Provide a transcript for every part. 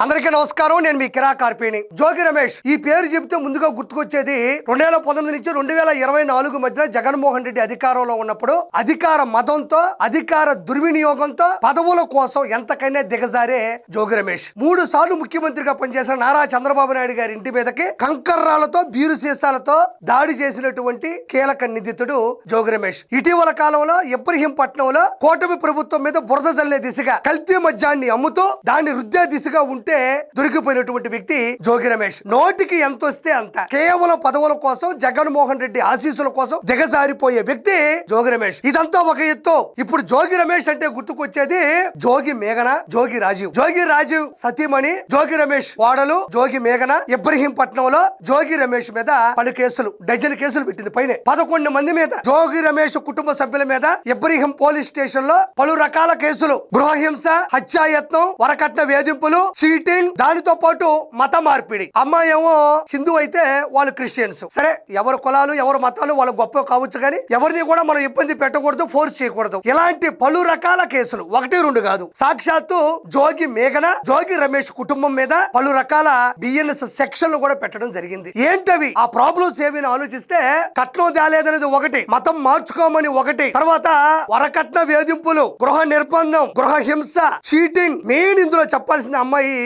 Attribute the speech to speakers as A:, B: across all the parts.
A: అందరికీ నమస్కారం. నేను మీ కిరా కార్పేని. జోగి రమేష్ ఈ పేరు చెబితే ముందుగా గుర్తుకొచ్చేది 2019 నుంచి 2024 మధ్యన జగన్మోహన్ రెడ్డి అధికారంలో ఉన్నప్పుడు అధికార మదంతో అధికార దుర్వినియోగంతో పదవుల కోసం ఎంతకైనా దిగజారే జోగి రమేష్ 3 సార్లు ముఖ్యమంత్రిగా పనిచేసిన నారా చంద్రబాబు నాయుడు గారి ఇంటి మీదకి కంకర్రాలతో బీరు సీసాలతో దాడి చేసినటువంటి కీలక నిందితుడు జోగి రమేష్. ఇటీవల కాలంలో ఇబ్రహీంపట్నంలో కూటమి ప్రభుత్వం మీద బురద జల్లే దిశగా కల్తీ మద్యాన్ని అమ్ముతూ దాన్ని రుద్దే దిశగా దొరికిపోయినటువంటి వ్యక్తి జోగి రమేష్. నోటికి ఎంత వస్తే అంత కేవలం పదవుల కోసం జగన్మోహన్ రెడ్డి ఆశీస్సుల కోసం దిగజారిపోయే వ్యక్తి జోగి రమేష్. ఇదంతా ఒక ఎత్తు. ఇప్పుడు జోగి రమేష్ అంటే గుర్తుకొచ్చేది జోగి మేఘన, జోగి రాజీవ్ సతీమణి జోగి రమేష్ వాడలు జోగి మేఘన ఇబ్రహీంపట్నంలో జోగి రమేష్ మీద పలు కేసులు, డజన్ కేసులు పెట్టింది. పైన 11 మంది మీద జోగి రమేష్ కుటుంబ సభ్యుల మీద ఇబ్రహీం పోలీస్ స్టేషన్ లో పలు రకాల కేసులు, గృహహింస, హత్యాయత్నం, వరకట్న వేధింపులు, చీటింగ్, దానితో పాటు మత మార్పిడి. అమ్మాయి ఏమో హిందూ అయితే వాళ్ళు క్రిస్టియన్స్. సరే, ఎవరు కులాలు ఎవరు మతాలు వాళ్ళు గొప్ప కావచ్చు, కానీ ఎవరిని కూడా మనం ఇబ్బంది పెట్టకూడదు, ఫోర్స్ చేయకూడదు. ఇలాంటి పలు రకాల కేసులు 1-2 కాదు. సాక్షాత్తు జోగి మేఘన, జోగి రమేష్ కుటుంబం మీద పలు రకాల బిఎన్ఎస్ సెక్షన్లు కూడా పెట్టడం జరిగింది. ఏంటవి ఆ ప్రాబ్లమ్స్ ఏమైనా ఆలోచిస్తే, కట్నం తేలేదనేది ఒకటి, మతం మార్చుకోమని ఒకటి, తర్వాత వరకట్న వేధింపులు, గృహ నిర్బంధం, గృహ హింస, చీటింగ్. మెయిన్ ఇందులో చెప్పాల్సిన అమ్మాయి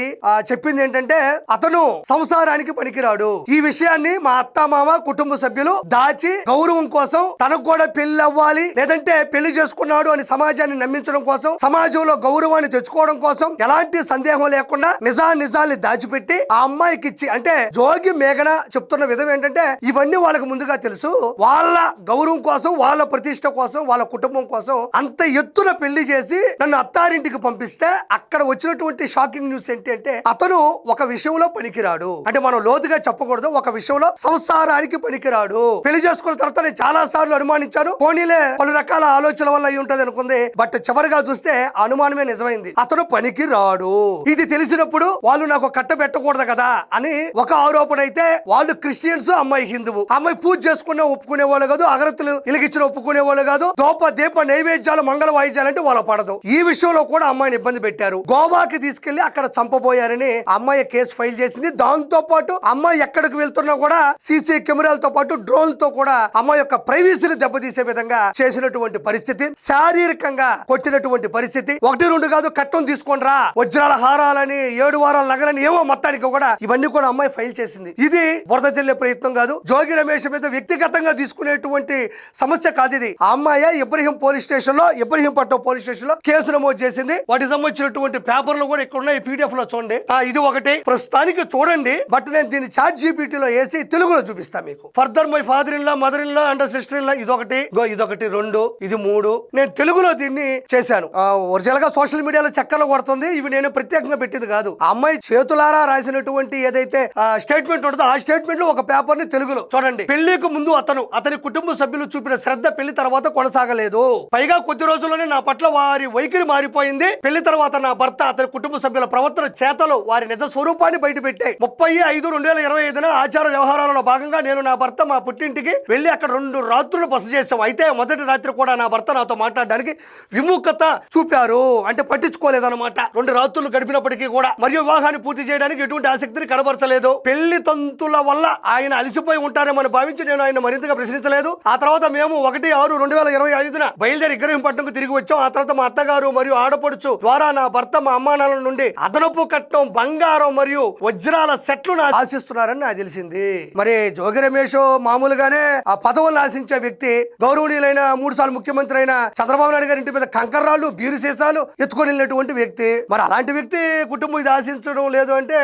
A: చెప్పింది ఏంటంటే అతను సంసారానికి పనికిరాడు. ఈ విషయాన్ని మా అత్త మామ కుటుంబ సభ్యులు దాచి గౌరవం కోసం, తనకు కూడా పెళ్లి అవ్వాలి లేదంటే పెళ్లి చేసుకున్నాడు అని సమాజాన్ని నమ్మించడం కోసం, సమాజంలో గౌరవాన్ని తెచ్చుకోవడం కోసం ఎలాంటి సందేహం లేకుండా నిజాల్ని దాచిపెట్టి ఆ అమ్మాయికి ఇచ్చి, అంటే జోగి మేఘన చెప్తున్న విధం ఏంటంటే ఇవన్నీ వాళ్ళకి ముందుగా తెలుసు. వాళ్ళ గౌరవం కోసం, వాళ్ళ ప్రతిష్ట కోసం, వాళ్ళ కుటుంబం కోసం అంత ఎత్తున పెళ్లి చేసి నన్ను అత్తారింటికి పంపిస్తే అక్కడ వచ్చినటువంటి షాకింగ్ న్యూస్ ఏంటంటే అతను ఒక విషయంలో పనికిరాడు. అంటే మనం లోతుగా చెప్పకూడదు, ఒక విషయంలో సంసారానికి పనికిరాడు. పెళ్లి చేసుకున్న తర్వాత నేను చాలా సార్లు అనుమానించాను, పోనీలే పలు రకాల ఆలోచనల వల్ల అయి ఉంటది అనుకుంది. బట్ చివరిగా చూస్తే అనుమానమే నిజమైంది, అతను పనికి రాడు. ఇది తెలిసినప్పుడు వాళ్ళు నాకు కట్ట పెట్టకూడదు కదా అని ఒక ఆరోపణ అయితే, వాళ్ళు క్రిస్టియన్స్, అమ్మాయి హిందువు. అమ్మాయి పూజ చేసుకున్నా ఒప్పుకునే వాళ్ళు కాదు, అగరత్తులు వెలిగించిన ఒప్పుకునే వాళ్ళు కాదు, దీప నైవేద్యాలు మంగళ వాయిద్యాలంటే వాళ్ళ పడదు. ఈ విషయంలో కూడా అమ్మాయిని ఇబ్బంది పెట్టారు. గోవాకి తీసుకెళ్లి అక్కడ చంపబోయారని అమ్మాయి కేసు ఫైల్ చేసింది. దాంతో పాటు అమ్మాయి ఎక్కడికి వెళ్తున్నా కూడా సీసీ కెమెరాలతో పాటు డ్రోన్ తో కూడా అమ్మాయి యొక్క ప్రైవసీని దెబ్బతీసే విధంగా చేసినటువంటి పరిస్థితి, శారీరకంగా కొట్టినటువంటి పరిస్థితి. 1-2 కాదు, కట్టం తీసుకొనిరా, వజ్రాల హారాలని, 7 వారాల నగలని, ఏమో మొత్తానికి కూడా ఇవన్నీ కూడా అమ్మాయి ఫైల్ చేసింది. ఇది బురద జల్లే ప్రయత్నం కాదు, జోగి రమేష్ మీద వ్యక్తిగతంగా తీసుకునేటువంటి సమస్య కాదు ఇది. ఆ అమ్మాయి ఇబ్రహీంపట్నం పోలీస్ స్టేషన్ లో కేసు నమోదు చేసింది. వాటికి సంబంధించినటువంటి పేపర్లు కూడా ఇక్కడ ఉన్నాయి, పీడిఎఫ్ లో చూడండి. ఇది ఒకటి ప్రస్తుతానికి చూడండి, బట్ నేను దీన్ని చాట్ జీపీటీలో వేసి తెలుగులో చూపిస్తా మీకు. Further my father in law, mother in law and sister in law, ఇదొకటి 2, ఇది 3. నేను తెలుగులో దీన్ని చేశాను. ఒరిజినల్ గా సోషల్ మీడియాలో చక్కర్లు కొడుతుంది, ఇవి నేను ప్రత్యేకంగా పెట్టింది కాదు. ఆ అమ్మాయి చేతులారా రాసినటువంటి ఏదైతే స్టేట్మెంట్ ఉంటుందో ఆ స్టేట్మెంట్ లో ఒక పేపర్ ని తెలుగులో చూడండి. పెళ్లికి ముందు అతని కుటుంబ సభ్యులు చూపిన శ్రద్ధ పెళ్లి తర్వాత కొనసాగలేదు. పైగా కొద్ది రోజుల్లోనే నా పట్ల వారి వైఖరి మారిపోయింది. పెళ్లి తర్వాత నా భర్త, అతని కుటుంబ సభ్యుల ప్రవర్తన, చేతలు వారి నిజ స్వరూపాన్ని బయటపెట్టాయి. 30/5/2025 ఆచార వ్యవహారాలలో భాగంగా నేను నా భర్త మా పుట్టింటికి వెళ్లి అక్కడ 2 రాత్రులు బస చేశాం. అయితే మొదటి రాత్రి కూడా నా భర్త నాతో మాట్లాడడానికి విముఖత చూపారు, అంటే పట్టించుకోలేదన్నమాట. 2 రాత్రులు గడిపినప్పటికీ కూడా, మరియు వివాహాన్ని పూర్తి చేయడానికి ఎటువంటి ఆసక్తిని కనబరచలేదు. పెళ్లి తంతుల వల్ల ఆయన అలసిపోయి ఉంటారేమని భావించి నేను ఆయన మరింతగా ప్రశ్నించలేదు. ఆ తర్వాత మేము 1/6/2025 బయలుదేరి ఇబ్రహీంపట్నంకు తిరిగి వచ్చాం. ఆ తర్వాత మా అత్తగారు మరియు ఆడపడుచు ద్వారా నా భర్త మా అమ్మానాన్నల నుండి అదనపు కట్నం, బంగారం మరియు వజ్రాల సెట్లు ఆశిస్తున్నారని నాకు తెలిసింది. మరి జోగి రమేష్ మామూలుగానే ఆ పదవులను ఆశించే వ్యక్తి, గౌరవనీయులైన 3 సార్లు ముఖ్యమంత్రి అయిన చంద్రబాబు నాయుడు గారి ఇంటి మీద కంకర్రాళ్ళు, బీరు సీసాలు ఎత్తుకొని వెళ్ళినటువంటి వ్యక్తి. మరి అలాంటి వ్యక్తి కుటుంబం ఇది ఆశించడం లేదు అంటే,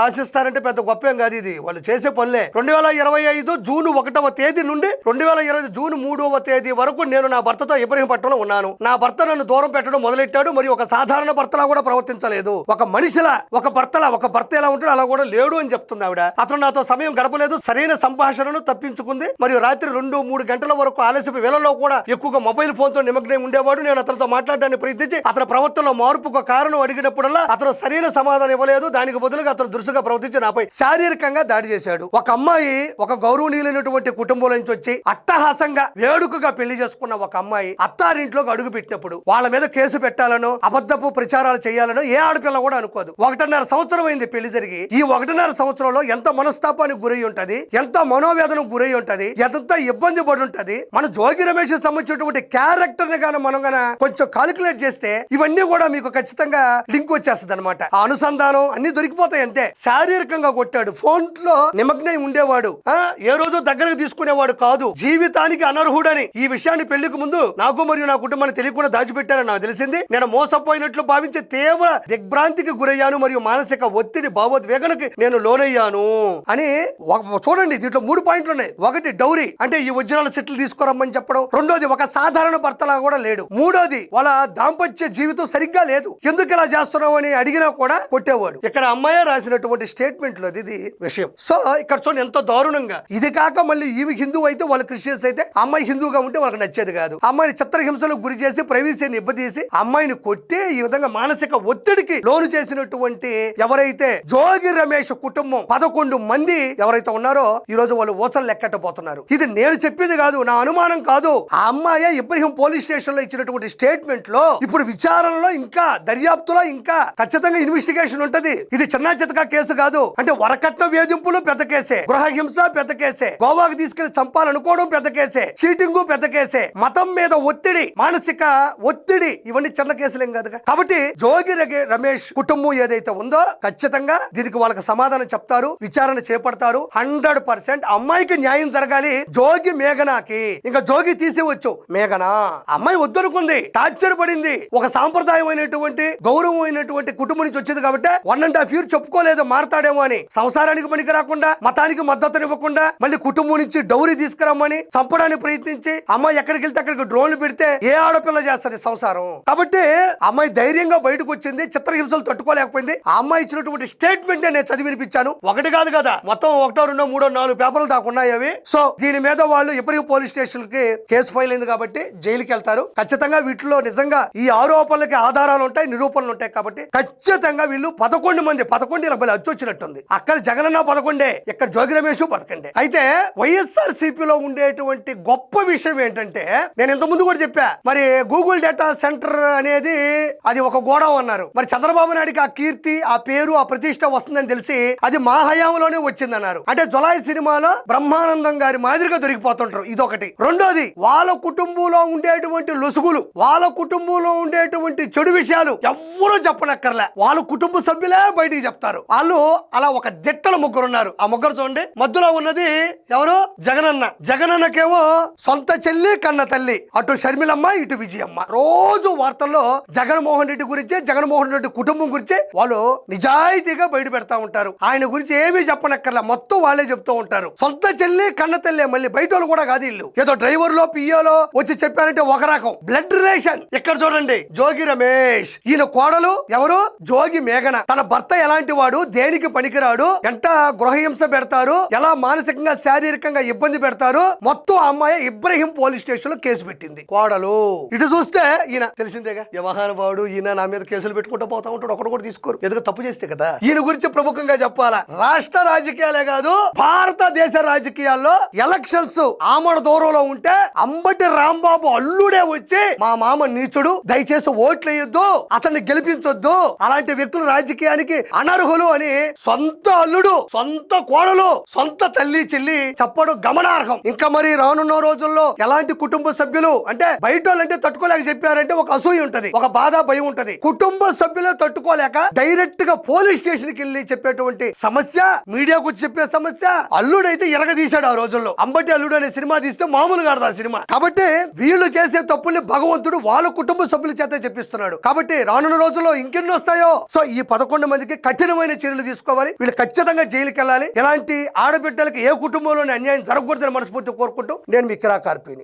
A: ఆశిస్తారంటే పెద్ద గొప్పేం కాదు, ఇది వాళ్ళు చేసే పనులే. 2025 జూన్ 1వ తేదీ నుండి 2020 జూన్ 3వ తేదీ వరకు నేను నా భర్తతో ఇబ్రహీంపట్నంలో ఉన్నాను. నా భర్త నన్ను దూరం పెట్టడం మొదలెట్టాడు. మరియు ఒక సాధారణ భర్తలా కూడా ప్రవర్తించలేదు, ఒక మనిషిలా, ఒక భర్త ఎలా ఉంటాడో అలా కూడా లేడు అని చెప్తుంది ఆవిడ. అతను నాతో సమయం గడపలేదు, సరైన సంభాషణను తప్పించుకుంది. మరియు రాత్రి 2-3 గంటల వరకు ఆలస్యపు వేళల్లో కూడా ఎక్కువగా మొబైల్ ఫోన్ తో నిమగ్నం ఉండేవాడు. నేను అతనితో మాట్లాడడానికి ప్రయత్నించి అతని ప్రవర్తనలో మార్పుకు కారణం అడిగినప్పుడల్లా అతను సరైన సమాధానం ఇవ్వలేదు. దానికి బదులుగా అతను దురుసుగా ప్రవర్తించి నాపై శారీరకంగా దాడి చేశాడు. ఒక అమ్మాయి ఒక గౌరవనీయులైనటువంటి కుటుంబం నుంచి వచ్చి అట్టహాసంగా వేడుకగా పెళ్లి చేసుకున్న ఒక అమ్మాయి అత్తారింట్లోకి అడుగు పెట్టినప్పుడు వాళ్ళ మీద కేసు పెట్టాలనో, అబద్ధపు ప్రచారాలు చేయాలనో ఏ ఆడపిల్ల కూడా అనుకోదు. 1.5 సంవత్సరం అయింది పెళ్లి జరిగి. ఈ 1.5 సంవత్సరంలో ఎంత మనస్తాపానికి గురై ఉంటది, ఎంత మనోవేదనకు గురై ఉంటది, ఎంత ఇబ్బంది పడి ఉంటది. మన జోగి రమేష్ సంబంధించినటువంటి క్యారెక్టర్ ని గాన మనం గాన కొంచెం కాలిక్యులేట్ చేస్తే ఇవన్నీ కూడా మీకు ఖచ్చితంగా లింక్ వచ్చేస్తుంది అనమాట. ఆ అనుసంధానం అన్ని దొరికిపోతాయి అంతే. శారీరకంగా కొట్టాడు, ఫోన్ లో నిమగ్నై ఉండేవాడు, ఏ రోజు దగ్గరకు తీసుకునేవాడు కాదు, జీవితానికి అనర్హుడని ఈ విషయాన్ని పెళ్లికి ముందు నాకు మరియు నా కుటుంబాన్ని తెలియకుండా దాచిపెట్టారని నాకు తెలిసింది. నేను మోసపోయినట్లు భావించి తీవ్ర దిగ్భ్రాంతికి గురయ్యాను మరియు మానసిక ఒత్తిడి భావోద్వేగనకి నేను లోనయ్యాను అని. చూడండి, దీంట్లో 3 పాయింట్లు ఉన్నాయి. ఒకటి డౌరీ, అంటే ఈ ఒరిజినల్ సెటిల్ తీసుకురమ్మని చెప్పడం. రెండోది ఒక సాధారణ భర్తలా కూడా లేడు. మూడోది వాళ్ళ దాంపత్య జీవితం సరిగ్గా లేదు, ఎందుకు ఇలా చేస్తున్నావు అని అడిగినా కూడా కొట్టేవాడు. ఇక్కడ అమ్మాయి రాసినటువంటి స్టేట్మెంట్ లో ఇది విషయం. సో ఇక్కడ చూడండి ఎంతో దారుణంగా. ఇది కాక మళ్ళీ ఈవి హిందూ అయితే వాళ్ళు క్రిస్టియన్స్ అయితే, అమ్మాయి హిందూగా ఉంటే వాళ్ళకి నచ్చేది కాదు. అమ్మాయిని చిత్రహింసలకు గురి చేసి ప్రైవసీని ఇబ్బదీసి అమ్మాయిని కొట్టి ఈ విధంగా మానసిక ఒత్తిడికి లోను చేసినటువంటి ఎవరైతే జోగి రమేష్ కుటుంబం 11 మంది ఎవరైతే ఉన్నారో ఈ రోజు వాళ్ళు ఓచలు లెక్కట్టబోతున్నారు. ఇది నేను చెప్పింది కాదు, నా అనుమానం కాదు. ఆ అమ్మాయి ఇబ్రహీం పోలీస్ స్టేషన్ లో ఇచ్చినటువంటి స్టేట్మెంట్ లో ఇప్పుడు విచారణలో ఇంకా దర్యాప్తులో ఇంకా ఖచ్చితంగా ఇన్వెస్టిగేషన్ ఉంటది. ఇది చిన్న చితక కేసు కాదు. అంటే వరకట్న వేధింపులు పెద్ద కేసే, గృహహింస పెద్ద కేసే, గోవాకి తీసుకెళ్లి చంపాలనుకోవడం పెద్ద కేసే, చీటింగ్ పెద్ద కేసే, మతం మీద ఒత్తిడి, మానసిక ఒత్తిడి, ఇవన్నీ చిన్న కేసులేం కాదు. కాబట్టి జోగి రమేష్ కుటుంబం ఏదైతే ఉందో ఖచ్చితంగా దీనికి వాళ్ళకి సమాధానం చెప్తారు, విచారణ చేపడతారు. 100% అమ్మాయికి న్యాయం జరగాలి. జోగి మేఘనాకి ఇంకా జోగి తీసేవచ్చు. మేఘనా అమ్మాయి వద్దనుకుంది, టార్చర్ పడింది, ఒక సాంప్రదాయమైనటువంటి గౌరవమైనటువంటి కుటుంబం నుంచి వచ్చింది కాబట్టి 1.5 years చెప్పుకోలేదు మారతాడేమో అని. సంసారానికి పనికి రాకుండా, మతానికి మద్దతునివ్వకుండా, మళ్ళీ కుటుంబం నుంచి డౌరీ తీసుకురమ్మని చంపడానికి ప్రయత్నించి అమ్మాయి ఎక్కడికి వెళ్తే అక్కడికి డ్రోన్లు పెడితే ఏ ఆడపిల్ల చేస్తుంది సంసారం. కాబట్టి అమ్మాయి ధైర్యంగా బయటకు వచ్చింది, చిత్రహింసలు తట్టుకోలేకపోయింది. ఆ అమ్మాయి ఇచ్చినటువంటి స్టేట్మెంట్ నేను చదివి వినిపించాను. ఒకటి కాదు కదా, మొత్తం 1, 2, 3, 4 పేపర్లు దాకా ఉన్నాయి అవి. సో దీని మీద వాళ్ళు ఇబ్రహీం పోలీస్ స్టేషన్ కి కేసు ఫైల్ అయింది కాబట్టి జైలుకి వెళ్తారు. ఖచ్చితంగా వీటిలో నిజంగా ఈ ఆరోపణలకి ఆధారాలు ఉంటాయి, నిరూపణలు ఉంటాయి. కాబట్టి ఖచ్చితంగా వీళ్ళు 11 మంది, 11 ఇలా అచ్చు వచ్చినట్టుంది. అక్కడ జగనన్న 11, ఇక్కడ జోగి రమేష్ 11. అయితే వైఎస్ఆర్ సిపిలో ఉండేటువంటి గొప్ప విషయం ఏంటంటే, నేను ఇంత ముందు కూడా చెప్పా, మరి గూగుల్ డేటా సెంటర్ అనేది అది ఒక గోడౌన్ అన్నారు. మరి చంద్రబాబు నాయుడికి ఆ కీర్తి, ఆ పేరు, ఆ ప్రతిష్ట వస్తుందని తెలిసి అది మా హయాంలోనే వచ్చిందన్నారు. అంటే జులై సినిమాలో బ్రహ్మానందం గారి మాదిరిగా దొరికిపోతుంటారు. ఇదొకటి. రెండోది, వాళ్ళ కుటుంబంలో ఉండేటువంటి లొసుగులు, వాళ్ళ కుటుంబంలో ఉండేటువంటి చెడు విషయాలు ఎవ్వరూ చెప్పనక్కర్లే, వాళ్ళ కుటుంబ సభ్యులే బయటికి చెప్తారు. వాళ్ళు అలా ఒక దిట్టల ముగ్గురు ఉన్నారు. ఆ ముగ్గురు చూడండి, మధ్యలో ఉన్నది ఎవరు? జగనన్న. జగనన్నకేమో సొంత చెల్లి కన్న తల్లి, అటు షర్మిలమ్మ ఇటు విజయమ్మ. రోజు వార్తల్లో జగన్మోహన్ రెడ్డి గురించి, జగన్మోహన్ రెడ్డి కుటుంబం గురించి వాళ్ళు నిజాయితీగా బయట పెడతా ఉంటారు. ఆయన గురించి ఏమీ చెప్పనక్కర్లా, మొత్తం వాళ్ళే చెప్తూ ఉంటారు. సొంత చెల్లి కన్న తల్లి, మళ్ళీ బయట వాళ్ళు కూడా కాదు. ఇల్లు ఏదో డ్రైవర్లో పియ్యోలో వచ్చి చెప్పారంటే ఒక రకం బ్లడ్ రిలేషన్. ఇక్కడ చూడండి, జోగి రమేష్, ఈయన కోడలు ఎవరు? జోగి మేఘన. తన భర్త ఎలాంటి వాడు, దేనికి పనికిరాడు, ఎంత గృహహింస పెడతారు, ఎలా మానసికంగా శారీరకంగా ఇబ్బంది పెడతారు, మొత్తం అమ్మాయి ఇబ్రహీం పోలీస్ స్టేషన్ లో కేసు పెట్టింది కోడలు. ఇటు చూస్తే ఈయన తెలిసిందేగా, వ్యవహార వాడు, ఈయన నా మీద కేసులు పెట్టుకుంటూ పోతా ఉంటాడు, ఒకడు కూడా తీసుకోరు, ఎందుకు తప్పు చేస్తే కదా. ఈయన గురించి ప్రముఖంగా చెప్పాలా, రాష్ట్ర రాజకీయాలే కాదు భారతదేశ రాజకీయాల్లో ఎలక్షన్స్ ఆమడ దూరంలో ఉంటే అంబటి రాంబాబు అల్లుడే వచ్చి మా మామ నీచుడు, దయచేసి ఓట్లు వేయొద్దు, అతన్ని గెలిపించొద్దు, అలాంటి వ్యక్తులు రాజకీయానికి అనర్హులు అని సొంత అల్లుడు, సొంత కోడలు, సొంత తల్లి చెల్లి చెప్పడం గమనార్హం. ఇంకా మరి రానున్న రోజుల్లో ఎలాంటి కుటుంబ సభ్యులు అంటే బయట వాళ్ళంటే తట్టుకోలేక చెప్పారంటే ఒక అసూయ ఉంటది, ఒక బాధ భయం ఉంటది. కుటుంబ సభ్యులు తట్టుకోలేక డైరెక్ట్ గా పోలీస్ స్టేషన్ కి వెళ్ళి చెప్పేటువంటి సమస్య, మీడియాకు చెప్పే సమస్య. అల్లుడైతే ఎరగదీశాడు ఆ రోజుల్లో. అంబటి అల్లుడు అనే సినిమా తీస్తే మామూలుగా ఆ సినిమా. కాబట్టి వీళ్ళు చేసే తప్పుల్ని భగవంతుడు వాళ్ళ కుటుంబ సభ్యుల చేత చెప్పిస్తున్నాడు. కాబట్టి రానున్న రోజుల్లో ఇంకెన్ని వస్తాయో. సో ఈ 11 మందికి కఠినమైన చర్యలు తీసుకోవాలి. వీళ్ళు ఖచ్చితంగా జైలుకి వెళ్ళాలి. ఇలాంటి ఆడబిడ్డలకి ఏ కుటుంబంలోనే అన్యాయం జరగకూడదని మనస్ఫూర్తి కోరుకుంటూ నేను మీ కిరా కార్పీని.